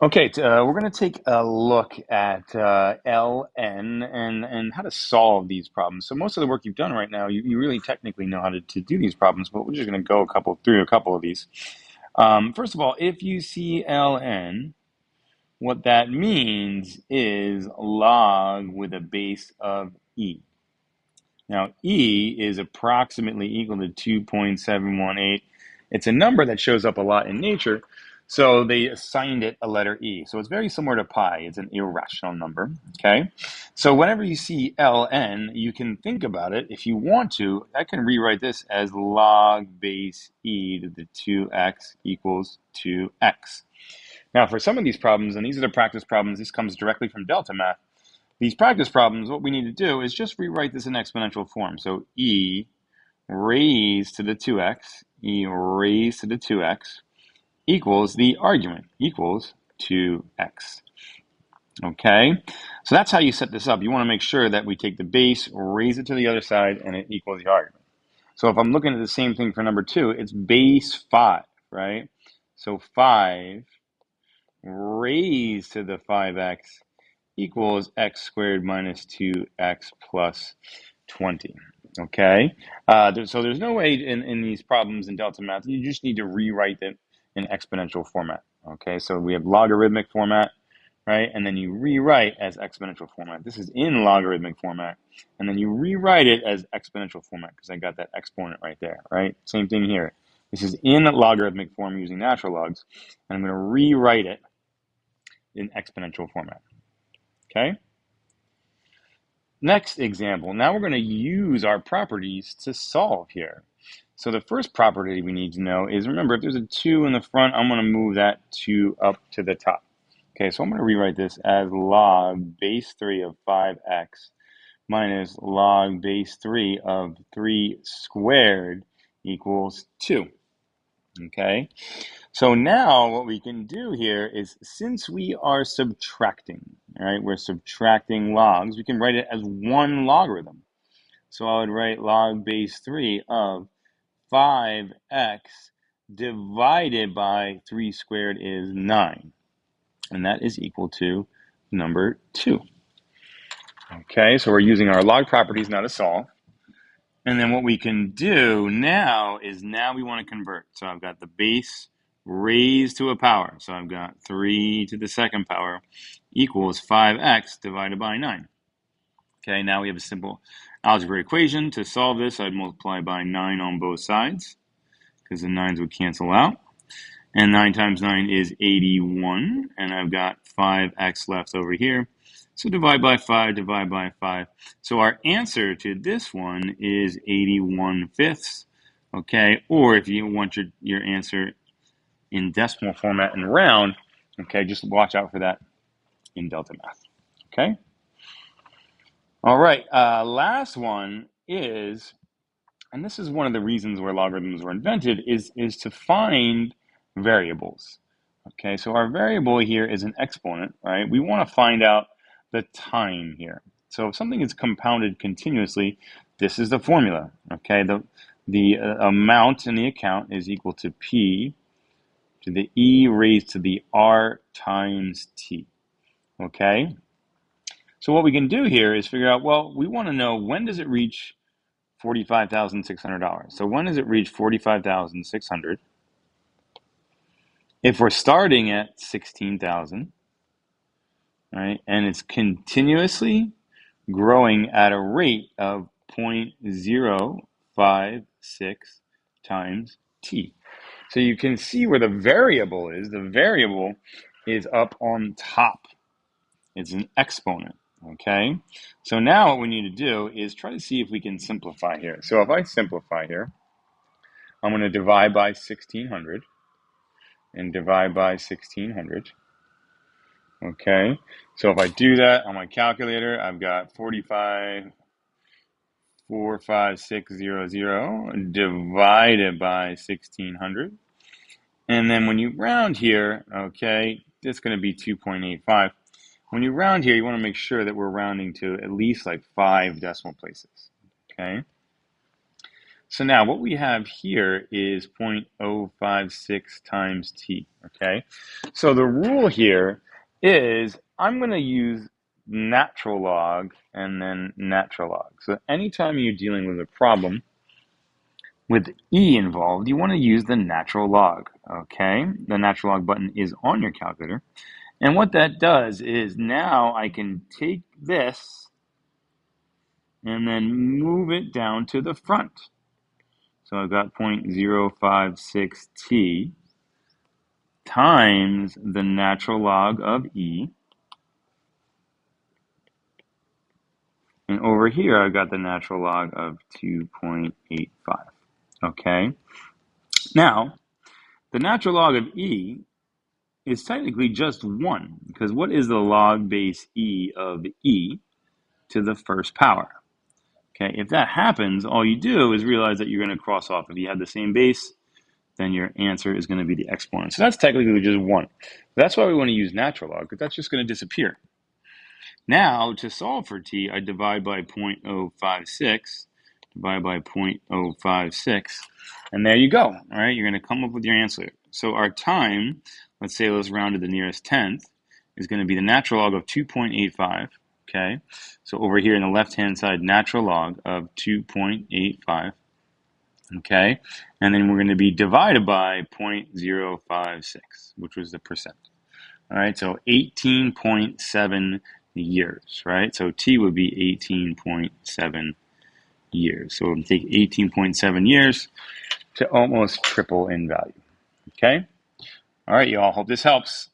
Okay, we're going to take a look at ln and how to solve these problems. So most of the work you've done right now, you really technically know how to do these problems, but we're just going to go through a couple of these. First of all, if you see ln, what that means is log with a base of e. Now, e is approximately equal to 2.718. It's a number that shows up a lot in nature, so they assigned it a letter e. So it's very similar to pi. It's an irrational number, okay? So whenever you see ln, you can think about it. If you want to, I can rewrite this as log base e to the 2x equals 2x. Now, for some of these problems, and these are the practice problems, this comes directly from delta math. These practice problems, what we need to do is just rewrite this in exponential form. So e raised to the 2x, e raised to the 2x equals the argument, equals 2x. Okay, so that's how you set this up. You want to make sure that we take the base, raise it to the other side, and it equals the argument. So if I'm looking at the same thing for number 2, it's base 5, right? So 5 raised to the 5x equals x squared minus 2x plus 20. Okay, so there's no way in these problems in delta math, you just need to rewrite it in exponential format. Okay, so we have logarithmic format, right? And then you rewrite as exponential format. This is in logarithmic format. And then you rewrite it as exponential format because I got that exponent right there, right? Same thing here. This is in logarithmic form using natural logs. And I'm going to rewrite it in exponential format. Okay? Next example. Now we're going to use our properties to solve here. So the first property we need to know is, remember, if there's a 2 in the front, I'm going to move that 2 up to the top. Okay, so I'm going to rewrite this as log base 3 of 5x minus log base 3 of 3 squared equals 2. Okay, so now what we can do here is, since we are subtracting, right, we're subtracting logs, we can write it as one logarithm. So I would write log base 3 of 5x divided by 3 squared is 9. And that is equal to number 2. Okay, so we're using our log properties now to solve. And then what we can do now is we want to convert. So I've got the base raised to a power. So I've got 3 to the second power equals 5x divided by 9. Okay, now we have a simple algebra equation. To solve this, I'd multiply by 9 on both sides because the 9s would cancel out. And 9 times 9 is 81. And I've got 5x left over here. So divide by 5, divide by 5. So our answer to this one is 81/5. Okay, or if you want your answer in decimal format and round, okay, just watch out for that in delta math. Okay. All right, last one is, and this is one of the reasons where logarithms were invented, is to find variables. Okay, so our variable here is an exponent, right? We want to find out the time here. So if something is compounded continuously, this is the formula. Okay, the amount in the account is equal to P to the E raised to the R times T. Okay, so what we can do here is figure out, well, we want to know, when does it reach $45,600? So when does it reach 45,600? If we're starting at 16,000, right, and it's continuously growing at a rate of 0.056 times t. So you can see where the variable is. The variable is up on top. It's an exponent, okay? So now what we need to do is try to see if we can simplify here. So if I simplify here, I'm going to divide by 1,600 and divide by 1,600. Okay, so if I do that on my calculator, I've got 45,45600 divided by 1,600. And then when you round here, okay, it's going to be 2.85. When you round here, you want to make sure that we're rounding to at least like 5 decimal places. Okay, So now what we have here is 0.056 times t, okay? So the rule here is I'm going to use natural log and then natural log. So anytime you're dealing with a problem with e involved, you want to use the natural log, okay? The natural log button is on your calculator. And what that does is now I can take this and then move it down to the front. So I've got 0.056t times the natural log of e. And over here, I've got the natural log of 2.85. Okay? Now, the natural log of e is technically just 1, because what is the log base e of e to the first power? Okay, if that happens, all you do is realize that you're going to cross off. If you have the same base, then your answer is going to be the exponent. So that's technically just 1. That's why we want to use natural log, because that's just going to disappear. Now, to solve for t, I divide by 0.056, divide by 0.056, and there you go. All right, you're going to come up with your answer. So our time, let's say let's round to the nearest tenth, is going to be the natural log of 2.85. Okay, so over here in the left-hand side, natural log of 2.85. Okay, and then we're going to be divided by 0.056, which was the percent. All right, so 18.7 years, right? So t would be 18.7 years. So we'll take 18.7 years to almost triple in value. Okay? All right, y'all. Hope this helps.